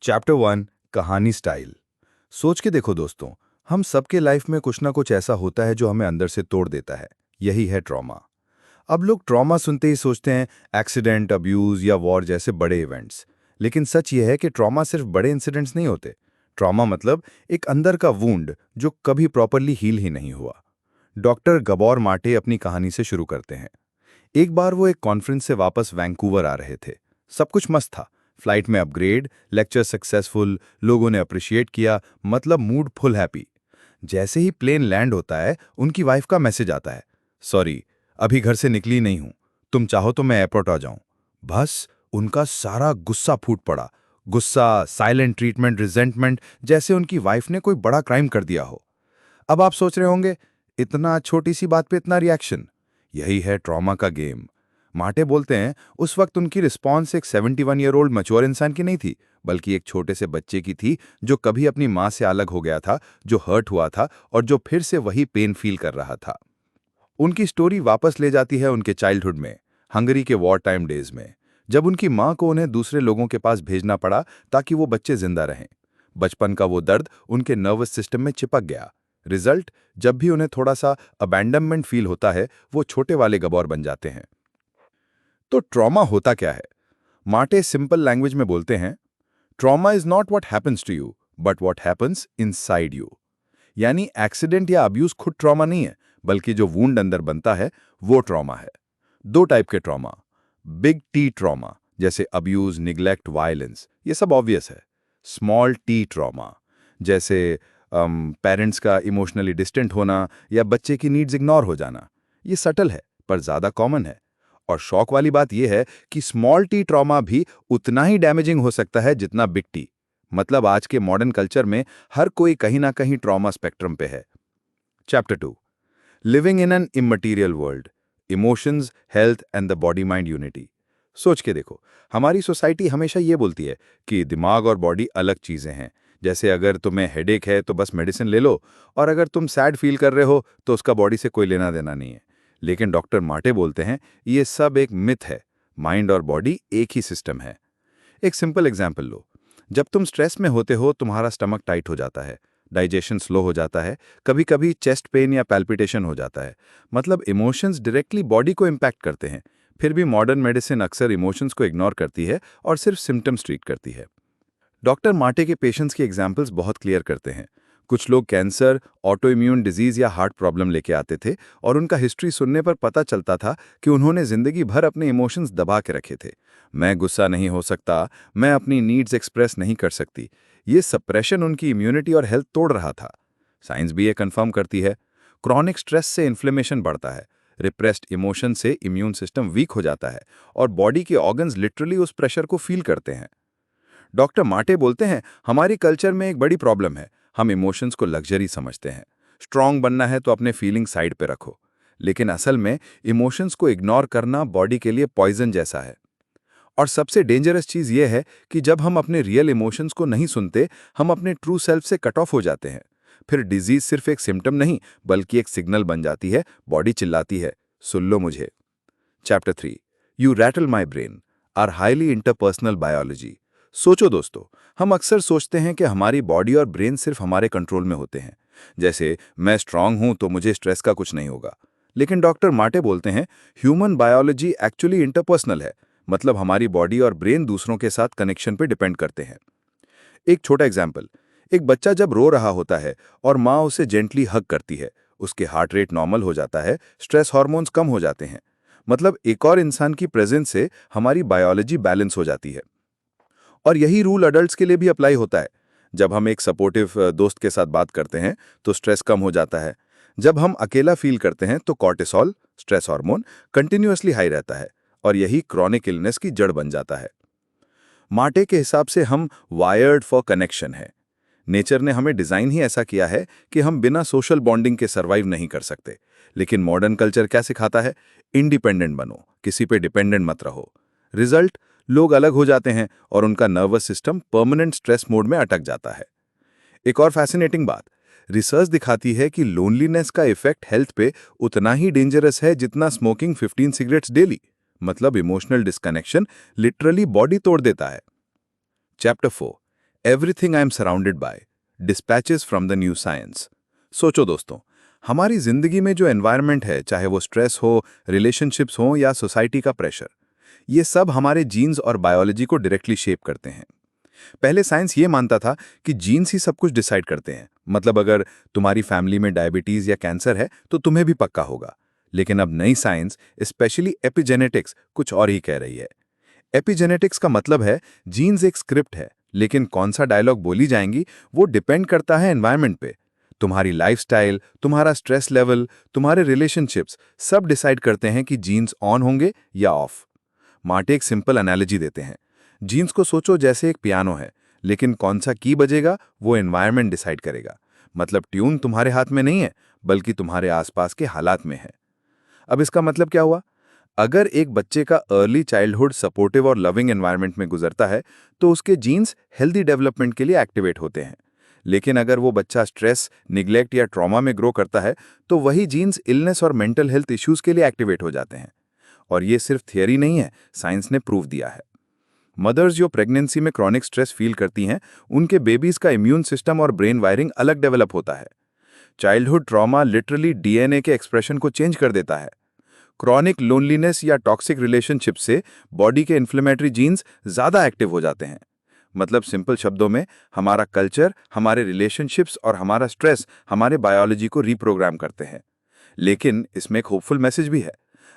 Chapter 1 कहानी style. सोच के देखो दोस्तों, हम सबके लाइफ में कुछ ना कुछ ऐसा होता है जो हमें अंदर से तोड़ देता है। यही है ट्रॉमा। अब लोग ट्रॉमा सुनते ही सोचते हैं एक्सीडेंट, अब्यूज या वॉर जैसे बड़े इवेंट्स। लेकिन सच यह है कि ट्रॉमा सिर्फ बड़े इंसिडेंट्स नहीं होते। ट्रॉमा मतलब एक अंदर का वूंड जो कभी प्रॉपरली हील ही नहीं हुआ। डॉक्टर गबोर माटे अपनी कहानी से शुरू करते हैं। एक बार वो एक कॉन्फ्रेंस से वापस वैंकूवर आ रहे थे। सब कुछ मस्त था। फ्लाइट में अपग्रेड, लेक्चर सक्सेसफुल, लोगों ने अप्रिशिएट किया, मतलब मूड फुल हैप्पी। जैसे ही प्लेन लैंड होता है, उनकी वाइफ का मैसेज आता है, सॉरी, अभी घर से निकली नहीं हूं, तुम चाहो तो मैं एयरपोर्ट आ जाऊं। बस उनका सारा गुस्सा फूट पड़ा। गुस्सा, साइलेंट ट्रीटमेंट, रिजेंटमेंट, जैसे उनकी वाइफ ने कोई बड़ा क्राइम कर दिया हो। अब आप सोच रहे होंगे, इतना छोटी सी बात पे इतना रिएक्शन। यही है ट्रॉमा का गेम। माटे बोलते हैं उस वक्त उनकी रिस्पॉन्स एक 71 ईयर ओल्ड मैच्योर इंसान की नहीं थी, बल्कि एक छोटे से बच्चे की थी जो कभी अपनी मां से अलग हो गया था, जो हर्ट हुआ था और जो फिर से वही पेन फील कर रहा था। उनकी स्टोरी वापस ले जाती है उनके चाइल्डहुड में, हंगरी के वॉर टाइम डेज में, जब उनकी मां को उन्हें दूसरे लोगों के पास भेजना पड़ा ताकि वो बच्चे जिंदा रहें। बचपन का वो दर्द उनके नर्वस सिस्टम में चिपक गया। रिजल्ट, जब भी उन्हें थोड़ा सा अबैंडनमेंट फील होता है, वो छोटे वाले गबौर बन जाते हैं। तो ट्रॉमा होता क्या है? माटे सिंपल लैंग्वेज में बोलते हैं, trauma is not what happens to you, but what happens inside you. यानी एक्सीडेंट या अब्यूज खुद ट्रॉमा नहीं है, बल्कि जो वूंड अंदर बनता है वो ट्रॉमा है। दो टाइप के ट्रॉमा। बिग टी ट्रॉमा, जैसे अब्यूज, निग्लेक्ट, वायलेंस, ये सब ऑब्वियस है। स्मॉल टी ट्रॉमा, जैसे पेरेंट्स का इमोशनली डिस्टेंट होना या बच्चे की नीड्स इग्नोर हो जाना, ये सटल है पर ज्यादा कॉमन है। और शौक वाली बात यह है कि स्मॉल टी ट्रॉमा भी उतना ही डैमेजिंग हो सकता है जितना बिग टी। मतलब आज के मॉडर्न कल्चर में हर कोई कहीं ना कहीं ट्रॉमा स्पेक्ट्रम पे है। Chapter 2 living in an immaterial world, emotions, health and the body mind unity. सोच के देखो, हमारी सोसाइटी हमेशा ये बोलती है कि दिमाग और बॉडी अलग चीजें हैं। जैसे अगर तुम्हें हेडेक है तो बस मेडिसिन ले लो, और अगर तुम सैड फील कर रहे हो तो उसका बॉडी से कोई लेना देना नहीं है। लेकिन डॉक्टर माटे बोलते हैं ये सब एक मिथ है। माइंड और बॉडी एक ही सिस्टम है। एक सिंपल एग्जाम्पल लो। जब तुम स्ट्रेस में होते हो, तुम्हारा स्टमक टाइट हो जाता है, डाइजेशन स्लो हो जाता है, कभी कभी चेस्ट पेन या पैल्पिटेशन हो जाता है। मतलब इमोशंस डायरेक्टली बॉडी को इम्पैक्ट करते हैं। फिर भी मॉडर्न मेडिसिन अक्सर इमोशंस को इग्नोर करती है और सिर्फ सिम्टम्स ट्रीट करती है। डॉक्टर माटे के पेशेंट्स की एग्जाम्पल्स बहुत क्लियर करते हैं। कुछ लोग कैंसर, ऑटो इम्यून डिजीज या हार्ट प्रॉब्लम लेके आते थे, और उनका हिस्ट्री सुनने पर पता चलता था कि उन्होंने जिंदगी भर अपने इमोशंस दबा के रखे थे। मैं गुस्सा नहीं हो सकता, मैं अपनी नीड्स एक्सप्रेस नहीं कर सकती। ये सप्रेशन उनकी इम्यूनिटी और हेल्थ तोड़ रहा था। साइंस भी ये कंफर्म करती है। क्रॉनिक स्ट्रेस से इन्फ्लेमेशन बढ़ता है, रिप्रेस्ड इमोशन से इम्यून सिस्टम वीक हो जाता है, और बॉडी के ऑर्गन्स लिटरली उस प्रेशर को फील करते हैं। डॉक्टर माटे बोलते हैं हमारी कल्चर में एक बड़ी प्रॉब्लम है, हम इमोशंस को लग्जरी समझते हैं। स्ट्रांग बनना है तो अपने फीलिंग साइड पे रखो। लेकिन असल में इमोशंस को इग्नोर करना बॉडी के लिए पॉइजन जैसा है। और सबसे डेंजरस चीज यह है कि जब हम अपने रियल इमोशंस को नहीं सुनते, हम अपने ट्रू सेल्फ से कट ऑफ हो जाते हैं। फिर डिजीज सिर्फ एक सिम्टम नहीं, बल्कि एक सिग्नल बन जाती है। बॉडी चिल्लाती है, सुन लो मुझे। Chapter 3 you rattle my brain, are highly interpersonal biology. सोचो दोस्तों, हम अक्सर सोचते हैं कि हमारी बॉडी और ब्रेन सिर्फ हमारे कंट्रोल में होते हैं। जैसे मैं स्ट्रांग हूं तो मुझे स्ट्रेस का कुछ नहीं होगा। लेकिन डॉक्टर माटे बोलते हैं ह्यूमन बायोलॉजी एक्चुअली इंटरपर्सनल है। मतलब हमारी बॉडी और ब्रेन दूसरों के साथ कनेक्शन पे डिपेंड करते हैं। एक छोटा एग्जाम्पल, एक बच्चा जब रो रहा होता है और माँ उसे जेंटली हग करती है, उसके हार्ट रेट नॉर्मल हो जाता है, स्ट्रेस हार्मोन्स कम हो जाते हैं। मतलब एक और इंसान की प्रेजेंस से हमारी बायोलॉजी बैलेंस हो जाती है। और यही रूल अडल्ट्स के लिए भी अप्लाई होता है। जब हम एक सपोर्टिव दोस्त के साथ बात करते हैं तो स्ट्रेस कम हो जाता है। जब हम अकेला फील करते हैं तो cortisol, stress hormone, continuously high रहता है, और यही क्रॉनिक इलनेस की जड़ बन जाता है। माटे के हिसाब से हम वायर्ड फॉर कनेक्शन है। नेचर ने हमें डिजाइन ही ऐसा किया है कि हम बिना सोशल बॉन्डिंग के सर्वाइव नहीं कर सकते। लेकिन मॉडर्न कल्चर क्या सिखाता है? इंडिपेंडेंट बनो, किसी पे डिपेंडेंट मत रहो। रिजल्ट, लोग अलग हो जाते हैं और उनका nervous system permanent stress mode में अटक जाता है। एक और फैसिनेटिंग बात, रिसर्च दिखाती है कि लोनलीनेस का इफेक्ट हेल्थ पे उतना ही डेंजरस है जितना स्मोकिंग 15 सिगरेट्स डेली। मतलब इमोशनल डिस्कनेक्शन लिटरली बॉडी तोड़ देता है। Chapter 4 everything I am surrounded by, dispatches from the new science. सोचो दोस्तों, हमारी जिंदगी में जो एनवायरनमेंट है, चाहे वो स्ट्रेस हो, रिलेशनशिप्स हो या सोसाइटी का प्रेशर, ये सब हमारे जीन्स और बायोलॉजी को डायरेक्टली शेप करते हैं। पहले साइंस ये मानता था कि जीन्स ही सब कुछ डिसाइड करते हैं, मतलब अगर तुम्हारी फैमिली में डायबिटीज या कैंसर है तो तुम्हें भी पक्का होगा। लेकिन अब नई साइंस, स्पेशली एपिजेनेटिक्स, कुछ और ही कह रही है। एपिजेनेटिक्स का मतलब है जीन्स एक स्क्रिप्ट है, लेकिन कौन सा डायलॉग बोली जाएंगी वो डिपेंड करता है एनवायरनमेंट पे। तुम्हारी लाइफस्टाइल, तुम्हारा स्ट्रेस लेवल, तुम्हारे रिलेशनशिप्स सब डिसाइड करते हैं कि जीन्स ऑन होंगे या ऑफ। मार्टे एक सिंपल एनालॉजी देते हैं। जीन्स को सोचो जैसे एक पियानो है, लेकिन कौन सा की बजेगा वो एनवायरनमेंट डिसाइड करेगा। मतलब ट्यून तुम्हारे हाथ में नहीं है, बल्कि तुम्हारे आसपास के हालात में है। अब इसका मतलब क्या हुआ? अगर एक बच्चे का अर्ली चाइल्डहुड सपोर्टिव और लविंग एनवायरनमेंट में गुजरता है, तो उसके जीन्स हेल्दी डेवलपमेंट के लिए एक्टिवेट होते हैं। लेकिन अगर वो बच्चा स्ट्रेस, निग्लेक्ट या ट्रॉमा में ग्रो करता है, तो वही जीन्स इलनेस और मेंटल हेल्थ इश्यूज के लिए एक्टिवेट हो जाते हैं। और ये सिर्फ थियरी नहीं है, साइंस ने प्रूव दिया है। मदर्स जो प्रेगनेंसी में क्रॉनिक स्ट्रेस फील करती हैं, उनके बेबीज का इम्यून सिस्टम और ब्रेन वायरिंग अलग डेवलप होता है। चाइल्डहुड ट्रॉमा लिटरली डीएनए के एक्सप्रेशन को चेंज कर देता है। क्रॉनिक लोनलीनेस या टॉक्सिक रिलेशनशिप से बॉडी के इन्फ्लेमेटरी जीन्स ज़्यादा एक्टिव हो जाते हैं। मतलब सिंपल शब्दों में, हमारा कल्चर, हमारे रिलेशनशिप्स और हमारा स्ट्रेस हमारे बायोलॉजी को रीप्रोग्राम करते हैं। लेकिन इसमें एक होपफुल मैसेज भी है।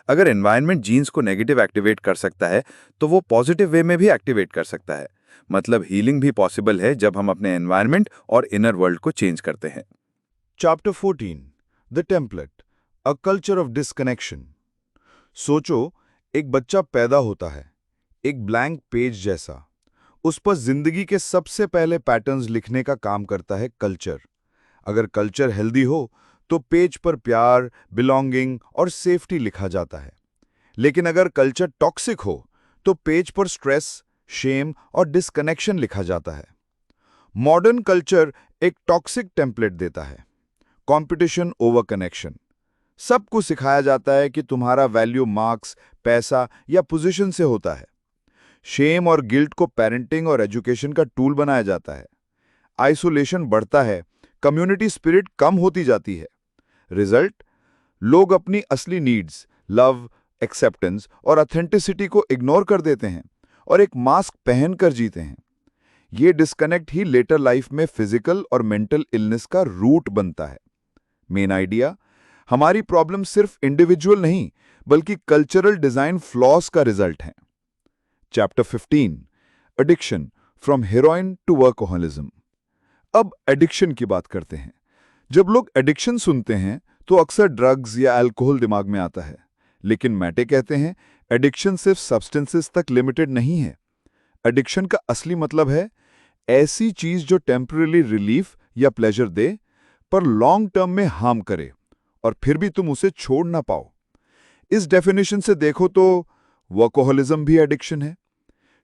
अगर एनवायरनमेंट जीन्स को नेगेटिव एक्टिवेट कर सकता है, तो वो पॉजिटिव वे में भी एक्टिवेट कर सकता है। मतलब हीलिंग भी पॉसिबल है जब हम अपने एनवायरनमेंट और इनर वर्ल्ड को चेंज करते हैं। Chapter 14 the template a culture of disconnection. सोचो, एक बच्चा पैदा होता है, एक ब्लैंक पेज जैसा। उस पर जिंदगी के सबसे पहले पैटर्न्स लिखने का काम करता है कल्चर। अगर कल्चर हेल्दी हो तो पेज पर प्यार, बिलोंगिंग और सेफ्टी लिखा जाता है। लेकिन अगर कल्चर टॉक्सिक हो तो पेज पर स्ट्रेस, शेम और डिस्कनेक्शन लिखा जाता है। मॉडर्न कल्चर एक टॉक्सिक टेम्पलेट देता है। Competition over connection. सबको सिखाया जाता है कि तुम्हारा वैल्यू मार्क्स, पैसा या पोजीशन से होता है। शेम और गिल्ट को पेरेंटिंग और एजुकेशन का टूल बनाया जाता है। आइसोलेशन बढ़ता है, कम्युनिटी स्पिरिट कम होती जाती है। रिजल्ट, लोग अपनी असली नीड्स, लव, एक्सेप्टेंस और ऑथेंटिसिटी को इग्नोर कर देते हैं और एक मास्क पहनकर जीते हैं। ये डिस्कनेक्ट ही लेटर लाइफ में फिजिकल और मेंटल इलनेस का रूट बनता है। मेन आइडिया, हमारी प्रॉब्लम सिर्फ इंडिविजुअल नहीं, बल्कि कल्चरल डिजाइन फ्लॉस का रिजल्ट है। Chapter 15 addiction from heroin to workaholism. अब एडिक्शन की बात करते हैं। जब लोग एडिक्शन सुनते हैं तो अक्सर ड्रग्स या अल्कोहल दिमाग में आता है। लेकिन मैटे कहते हैं एडिक्शन सिर्फ सब्सटेंसेस तक लिमिटेड नहीं है। एडिक्शन का असली मतलब है ऐसी चीज जो टेम्पररी रिलीफ या प्लेजर दे, पर लॉन्ग टर्म में हार्म करे और फिर भी तुम उसे छोड़ ना पाओ। इस डेफिनेशन से देखो तो वर्कोहलिज्म भी एडिक्शन है।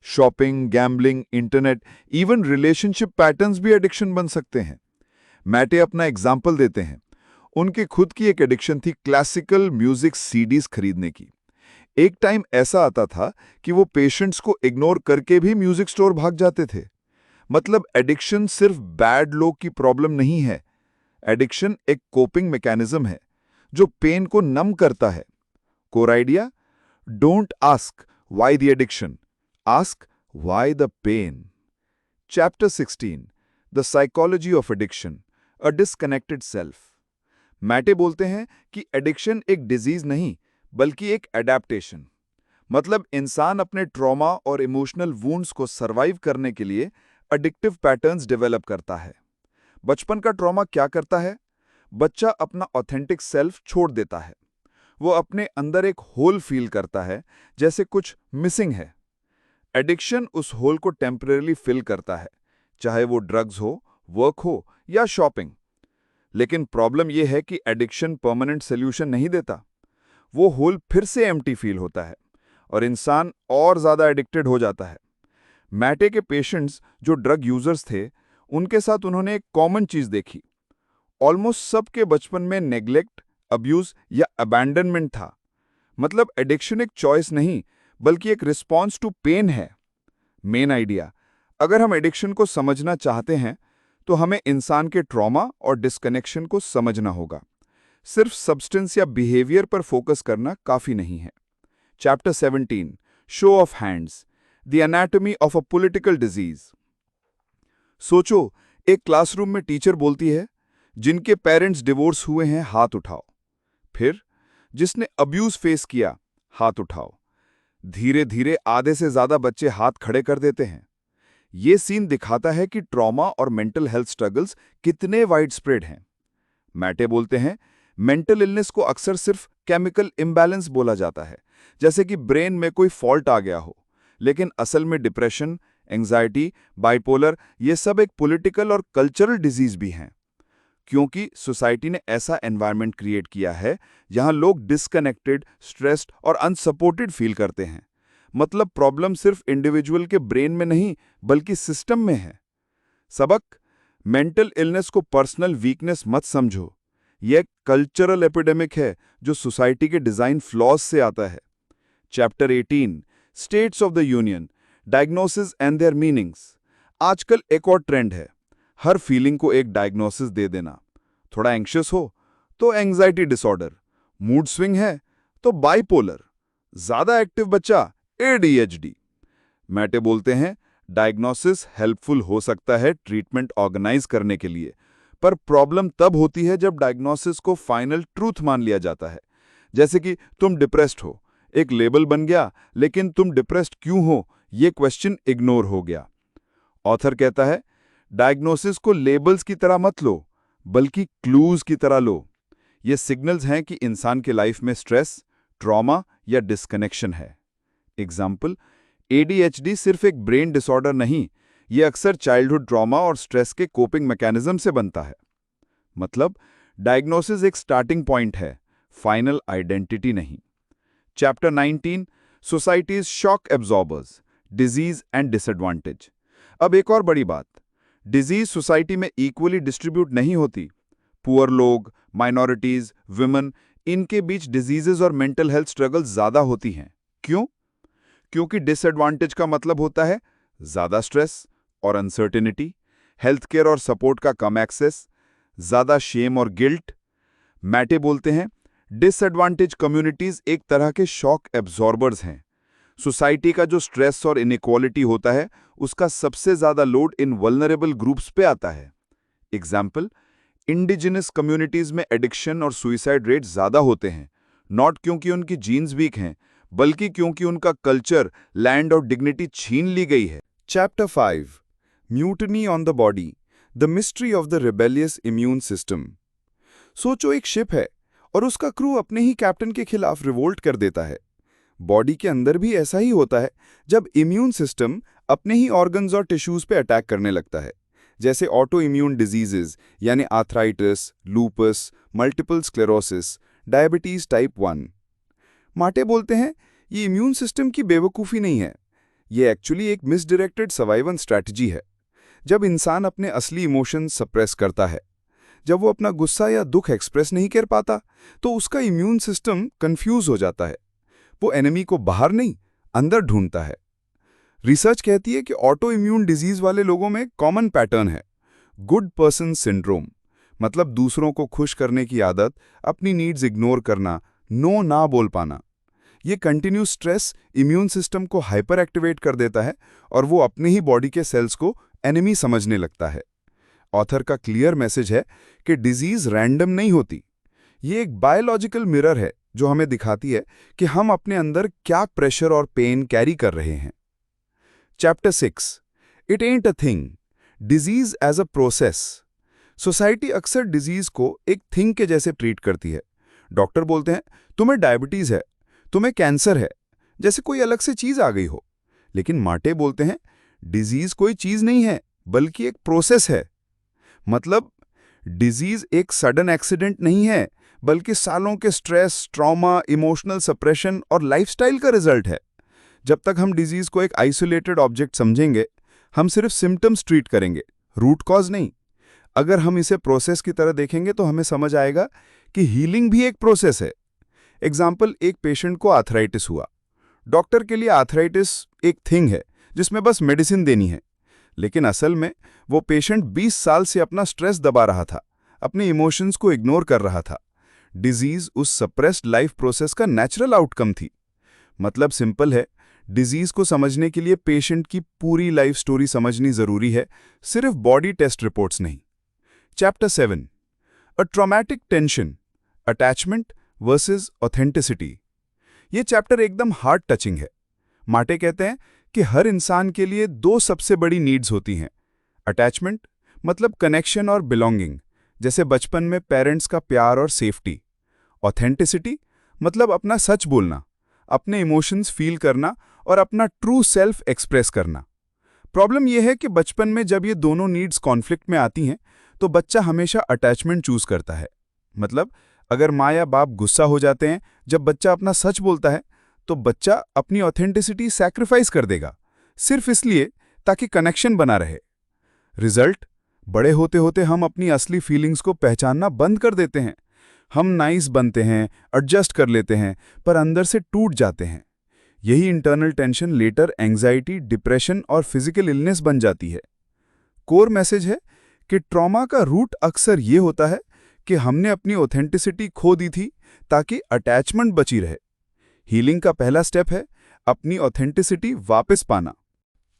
Shopping, gambling, internet, even relationship patterns भी एडिक्शन बन सकते हैं। मैटे अपना एग्जाम्पल देते हैं। उनकी खुद की एक एडिक्शन थी क्लासिकल म्यूजिक सीडीज खरीदने की। एक टाइम ऐसा आता था कि वो पेशेंट्स को इग्नोर करके भी म्यूजिक स्टोर भाग जाते थे। मतलब एडिक्शन सिर्फ बैड लोग की प्रॉब्लम नहीं है। एडिक्शन एक कोपिंग मैकेनिज्म है जो पेन को नम करता है। Core idea, don't ask why the addiction, ask why the pain. Chapter 16 the psychology of addiction, a disconnected self. Mate बोलते हैं कि एडिक्शन एक डिजीज नहीं, बल्कि एक एडेप्टेशन। मतलब इंसान अपने ट्रॉमा और इमोशनल वुंड्स को सर्वाइव करने के लिए एडिक्टिव पैटर्न्स डेवलप करता है। बचपन का ट्रॉमा क्या करता है? बच्चा अपना ऑथेंटिक सेल्फ छोड़ देता है। वो अपने अंदर एक होल फील करता है, जैसे कुछ मिसिंग है। एडिक्शन उस होल को टेम्परेली फिल करता है, चाहे वो ड्रग्स हो, वर्क हो या शॉपिंग। लेकिन प्रॉब्लम यह है कि एडिक्शन परमानेंट सोल्यूशन नहीं देता। वो होल फिर से एम्प्टी फील होता है और इंसान और ज्यादा एडिक्टेड हो जाता है। मैटे के पेशेंट्स जो ड्रग यूजर्स थे, उनके साथ उन्होंने एक कॉमन चीज देखी। ऑलमोस्ट सबके बचपन में नेग्लेक्ट, अब्यूज या अबैंडनमेंट था। मतलब एडिक्शन एक चॉइस नहीं, बल्कि एक रिस्पॉन्स टू पेन है। मेन आइडिया, अगर हम एडिक्शन को समझना चाहते हैं तो हमें इंसान के ट्रॉमा और डिस्कनेक्शन को समझना होगा। सिर्फ सब्सटेंस या बिहेवियर पर फोकस करना काफी नहीं है। Chapter 17 show off hands the anatomy of a political disease. सोचो, एक क्लासरूम में टीचर बोलती है, जिनके पेरेंट्स डिवोर्स हुए हैं हाथ उठाओ। फिर जिसने अब्यूज फेस किया हाथ उठाओ। धीरे धीरे आधे से ज्यादा बच्चे हाथ खड़े कर देते हैं। ये सीन दिखाता है कि ट्रॉमा और मेंटल हेल्थ स्ट्रगल्स कितने वाइड स्प्रेड हैं। मैटे बोलते हैं, मेंटल इलनेस को अक्सर सिर्फ केमिकल इम्बैलेंस बोला जाता है, जैसे कि ब्रेन में कोई फॉल्ट आ गया हो, लेकिन असल में डिप्रेशन, एंजाइटी, बाइपोलर ये सब एक पॉलिटिकल और कल्चरल डिजीज भी हैं, क्योंकि सोसाइटी ने ऐसा एनवायरनमेंट क्रिएट किया है जहां लोग डिस्कनेक्टेड, स्ट्रेस्ड और अनसपोर्टेड फील करते हैं। मतलब प्रॉब्लम सिर्फ इंडिविजुअल के ब्रेन में नहीं बल्कि सिस्टम में है। सबक, मेंटल इलनेस को पर्सनल वीकनेस मत समझो। यह कल्चरल एपिडेमिक है जो सोसाइटी के डिजाइन फ्लॉज से आता है। Chapter 18 states of the union diagnosis and there meanings. आजकल एक और ट्रेंड है, हर फीलिंग को एक डायग्नोसिस दे देना। थोड़ा एंग्शियस हो तो एंग्जाइटी डिसऑर्डर, मूड स्विंग है तो बाइपोलर, ज्यादा एक्टिव बच्चा ADHD। मैटे बोलते हैं, डायग्नोसिस हेल्पफुल हो सकता है ट्रीटमेंट ऑर्गेनाइज करने के लिए, पर प्रॉब्लम तब होती है जब डायग्नोसिस को फाइनल ट्रूथ मान लिया जाता है। जैसे कि तुम डिप्रेस्ड हो, एक लेबल बन गया, लेकिन तुम डिप्रेस्ड क्यों हो ये क्वेश्चन इग्नोर हो गया। ऑथर कहता है, डायग्नोसिस को लेबल्स की तरह मत लो, बल्कि क्लूज की तरह लो। ये सिग्नल्स हैं कि इंसान के लाइफ में स्ट्रेस, ट्रॉमा या डिस्कनेक्शन है। एग्जाम्पल, ADHD सिर्फ एक ब्रेन डिसऑर्डर नहीं, ये अक्सर चाइल्डहुड ट्रॉमा और स्ट्रेस के कोपिंग मैकेनिज्म से बनता है। मतलब डायग्नोसिस एक स्टार्टिंग पॉइंट है, फाइनल आइडेंटिटी नहीं। Chapter 19 societies shock absorbers disease and disadvantage. अब एक और बड़ी बात, डिजीज सोसाइटी में इक्वली डिस्ट्रीब्यूट नहीं होती। पुअर लोग, माइनॉरिटीज, विमेन, इनके बीच डिजीजेज और मेंटल हेल्थ स्ट्रगल्स ज्यादा होती हैं। क्यों? क्योंकि डिसएडवांटेज का मतलब होता है ज्यादा स्ट्रेस और अनसर्टेनिटी, हेल्थ केयर और सपोर्ट का कम एक्सेस, ज्यादा शेम और गिल्ट। मैटे बोलते हैं, डिसएडवांटेज कम्युनिटीज एक तरह के शॉक एब्जॉर्बर्स हैं। सोसाइटी का जो स्ट्रेस और इनइक्वालिटी होता है, उसका सबसे ज्यादा लोड इन वल्नरेबल ग्रुप्स पे आता है। एग्जाम्पल, इंडिजिनस कम्युनिटीज में एडिक्शन और सुइसाइड रेट ज्यादा होते हैं, नॉट क्योंकि उनकी जीन्स वीक हैं, बल्कि क्योंकि उनका कल्चर, लैंड और डिग्निटी छीन ली गई है। Chapter 5 mutiny on the body the mystery of the rebellious immune system. सोचो, एक शिप है और उसका क्रू अपने ही कैप्टन के खिलाफ रिवोल्ट कर देता है। बॉडी के अंदर भी ऐसा ही होता है, जब इम्यून सिस्टम अपने ही ऑर्गन्स और टिश्यूज पे अटैक करने लगता है, जैसे ऑटो इम्यून डिजीजेज यानी arthritis, lupus, multiple sclerosis, diabetes type 1। माटे बोलते हैं, ये इम्यून सिस्टम की बेवकूफ़ी नहीं है, ये एक्चुअली एक मिसडायरेक्टेड सर्वाइवल स्ट्रैटेजी है। जब इंसान अपने असली इमोशंस सप्रेस करता है, जब वो अपना गुस्सा या दुख एक्सप्रेस नहीं कर पाता, तो उसका इम्यून सिस्टम कंफ्यूज हो जाता है। वो एनिमी को बाहर नहीं, अंदर ढूंढता है। रिसर्च कहती है कि ऑटो इम्यून डिजीज वाले लोगों में कॉमन पैटर्न है, गुड पर्सन सिंड्रोम, मतलब दूसरों को खुश करने की आदत, अपनी नीड्स इग्नोर करना, नो ना बोल पाना। ये कंटिन्यूस स्ट्रेस इम्यून सिस्टम को हाइपर एक्टिवेट कर देता है और वो अपने ही बॉडी के सेल्स को एनिमी समझने लगता है। ऑथर का क्लियर मैसेज है कि डिजीज रैंडम नहीं होती, ये एक बायोलॉजिकल मिरर है जो हमें दिखाती है कि हम अपने अंदर क्या प्रेशर और पेन कैरी कर रहे हैं। Chapter 6 it ain't a thing disease as a process. Society अक्सर डिजीज को एक थिंग के जैसे ट्रीट करती है। डॉक्टर बोलते हैं, तुम्हें डायबिटीज है, तुम्हें कैंसर है, जैसे कोई अलग से चीज आ गई हो। लेकिन माटे बोलते हैं, डिजीज कोई चीज नहीं है, बल्कि एक प्रोसेस है। मतलब डिजीज एक सडन एक्सीडेंट नहीं है, बल्कि सालों के स्ट्रेस, ट्रॉमा, इमोशनल सप्रेशन और लाइफस्टाइल का रिजल्ट है। जब तक हम डिजीज को एक आइसोलेटेड ऑब्जेक्ट समझेंगे, हम सिर्फ सिम्टम्स ट्रीट करेंगे, रूट कॉज नहीं। अगर हम इसे प्रोसेस की तरह देखेंगे तो हमें समझ आएगा कि हीलिंग भी एक प्रोसेस है। एग्जाम्पल, एक पेशेंट को आर्थराइटिस हुआ। डॉक्टर के लिए आर्थराइटिस एक थिंग है जिसमें बस मेडिसिन देनी है। लेकिन असल में वो पेशेंट 20 साल से अपना स्ट्रेस दबा रहा था, अपने इमोशंस को इग्नोर कर रहा था। डिजीज उस सप्रेस्ड लाइफ प्रोसेस का नेचुरल आउटकम थी। मतलब सिंपल है, डिजीज को समझने के लिए पेशेंट की पूरी लाइफ स्टोरी समझनी जरूरी है, सिर्फ बॉडी टेस्ट रिपोर्ट्स नहीं। चैप्टर 7, अ traumatic tension, attachment versus authenticity. ये चैप्टर एकदम हार्ट टचिंग है। माटे कहते हैं कि हर इंसान के लिए 2 सबसे बड़ी नीड्स होती हैं। अटैचमेंट मतलब कनेक्शन और बिलोंगिंग, जैसे बचपन में पेरेंट्स का प्यार और सेफ्टी। ऑथेंटिसिटी मतलब अपना सच बोलना, अपने इमोशंस फील करना और अपना ट्रू सेल्फ एक्सप्रेस करना। प्रॉब्लम यह है कि बचपन में जब ये दोनों नीड्स कॉन्फ्लिक्ट में आती हैं तो बच्चा हमेशा अटैचमेंट चूज करता है। मतलब अगर माँ या बाप गुस्सा हो जाते हैं जब बच्चा अपना सच बोलता है, तो बच्चा अपनी ऑथेंटिसिटी सैक्रिफाइस कर देगा, सिर्फ इसलिए ताकि कनेक्शन बना रहे। रिजल्ट, बड़े होते होते हम अपनी असली फीलिंग्स को पहचानना बंद कर देते हैं। हम नाइस बनते हैं, एडजस्ट कर लेते हैं, पर अंदर से टूट जाते हैं। यही internal tension later anxiety, depression और फिजिकल इलनेस बन जाती है। कोर मैसेज है कि ट्रॉमा का रूट अक्सर ये होता है कि हमने अपनी ऑथेंटिसिटी खो दी थी ताकि अटैचमेंट बची रहे। हीलिंग का पहला स्टेप है अपनी ऑथेंटिसिटी वापस पाना।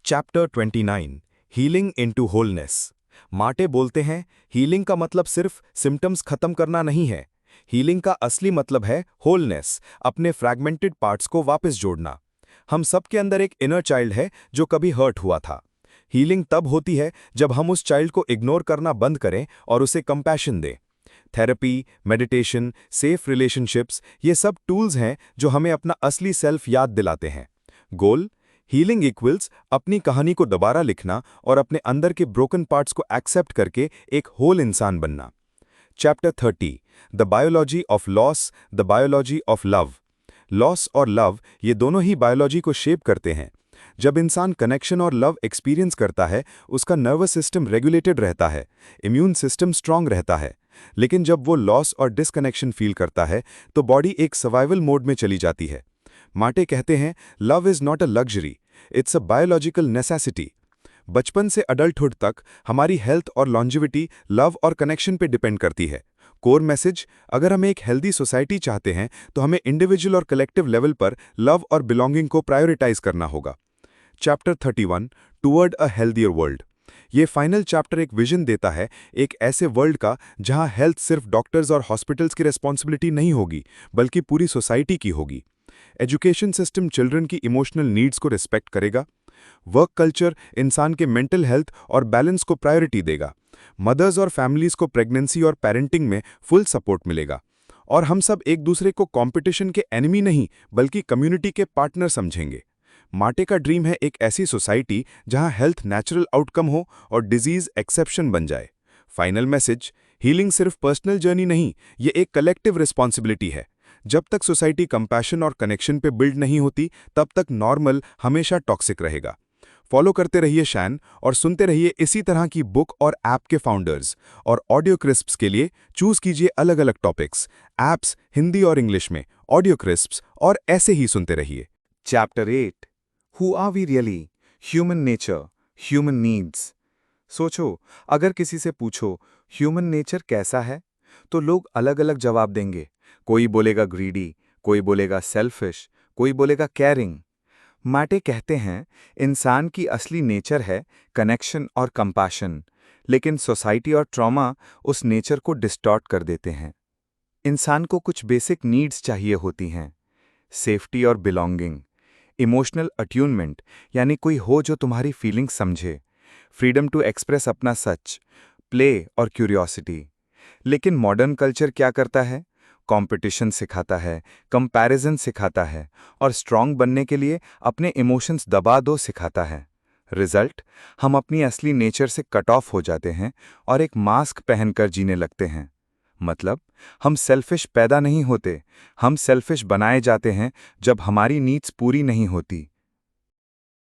Chapter 29, healing into wholeness. माटे बोलते हैं हीलिंग का मतलब सिर्फ सिम्टम्स खत्म करना नहीं है। हीलिंग का असली मतलब है होलनेस, अपने फ्रैगमेंटेड पार्ट्स को वापस जोड़ना। हम सब के अंदर एक इनर चाइल्ड है जो कभी हर्ट हुआ था। हीलिंग तब होती है जब हम उस चाइल्ड को इग्नोर करना बंद करें और उसे कंपैशन दें। थेरेपी, मेडिटेशन, सेफ रिलेशनशिप्स, ये सब टूल्स हैं जो हमें अपना असली सेल्फ याद दिलाते हैं। गोल, हीलिंग इक्वल्स अपनी कहानी को दोबारा लिखना और अपने अंदर के ब्रोकन पार्ट्स को एक्सेप्ट करके एक होल इंसान बनना। Chapter 30, the biology of loss, the biology of love. Loss और लव ये दोनों ही बायोलॉजी को शेप करते हैं। जब इंसान कनेक्शन और लव एक्सपीरियंस करता है, उसका नर्वस सिस्टम रेगुलेटेड रहता है, इम्यून सिस्टम स्ट्रांग रहता है। लेकिन जब वो लॉस और डिसकनेक्शन फील करता है तो बॉडी एक सर्वाइवल मोड में चली जाती है। माटे कहते हैं love is not a luxury, it's a biological necessity. बचपन से अडल्टहुड तक हमारी हेल्थ और लॉन्जिविटी लव और कनेक्शन पे डिपेंड करती है। कोर मैसेज, अगर हम एक हेल्दी सोसाइटी चाहते हैं तो हमें इंडिविजुअल और कलेक्टिव लेवल पर लव और बिलोंगिंग को प्रायोरिटाइज करना होगा। चैप्टर 31, टुवर्ड अ हेल्दियर वर्ल्ड। ये फाइनल चैप्टर एक विजन देता है, एक ऐसे वर्ल्ड का जहां हेल्थ सिर्फ डॉक्टर्स और हॉस्पिटल्स की रिस्पॉन्सिबिलिटी नहीं होगी, बल्कि पूरी सोसाइटी की होगी। एजुकेशन सिस्टम चिल्ड्रन की इमोशनल नीड्स को रिस्पेक्ट करेगा। वर्क कल्चर इंसान के मेंटल हेल्थ और बैलेंस को प्रायोरिटी देगा। मदर्स और फैमिलीज को प्रेगनेंसी और पेरेंटिंग में फुल सपोर्ट मिलेगा। और हम सब एक दूसरे को कंपटीशन के एनिमी नहीं, बल्कि कम्युनिटी के पार्टनर समझेंगे। माटे का ड्रीम है एक ऐसी सोसाइटी जहां हेल्थ नेचुरल आउटकम हो और डिजीज एक्सेप्शन बन जाए। फाइनल मैसेज, हीलिंग सिर्फ पर्सनल जर्नी नहीं, ये एक कलेक्टिव रिस्पॉन्सिबिलिटी है। जब तक सोसाइटी कंपैशन और कनेक्शन पे बिल्ड नहीं होती, तब तक नॉर्मल हमेशा टॉक्सिक रहेगा। फॉलो करते रहिए शैन और सुनते रहिए इसी तरह की बुक और ऐप के फाउंडर्स। और ऑडियो क्रिस्प्स के लिए चूज कीजिए अलग अलग टॉपिक्स, ऐप्स हिंदी और इंग्लिश में, ऑडियो क्रिस्प्स, और ऐसे ही सुनते रहिए। Chapter 8, who are we really, human nature, human needs. सोचो, अगर किसी से पूछो ह्यूमन नेचर कैसा है, तो लोग अलग अलग जवाब देंगे। कोई बोलेगा ग्रीडी, कोई बोलेगा सेल्फिश, कोई बोलेगा केयरिंग। माटे कहते हैं इंसान की असली नेचर है कनेक्शन और कंपैशन, लेकिन सोसाइटी और ट्रॉमा उस नेचर को डिस्टॉर्ट कर देते हैं। इंसान को कुछ बेसिक नीड्स चाहिए होती हैं, सेफ्टी और बिलोंगिंग, इमोशनल अट्यूनमेंट यानी कोई हो जो तुम्हारी फीलिंग समझे, फ्रीडम टू एक्सप्रेस अपना सच, प्ले और क्यूरियोसिटी। लेकिन मॉडर्न कल्चर क्या करता है? कंपटीशन सिखाता है, कंपैरिजन सिखाता है और स्ट्रांग बनने के लिए अपने इमोशंस दबा दो सिखाता है। रिजल्ट, हम अपनी असली नेचर से कट ऑफ हो जाते हैं और एक मास्क पहनकर जीने लगते हैं। मतलब हम सेल्फिश पैदा नहीं होते, हम सेल्फिश बनाए जाते हैं जब हमारी नीड्स पूरी नहीं होती।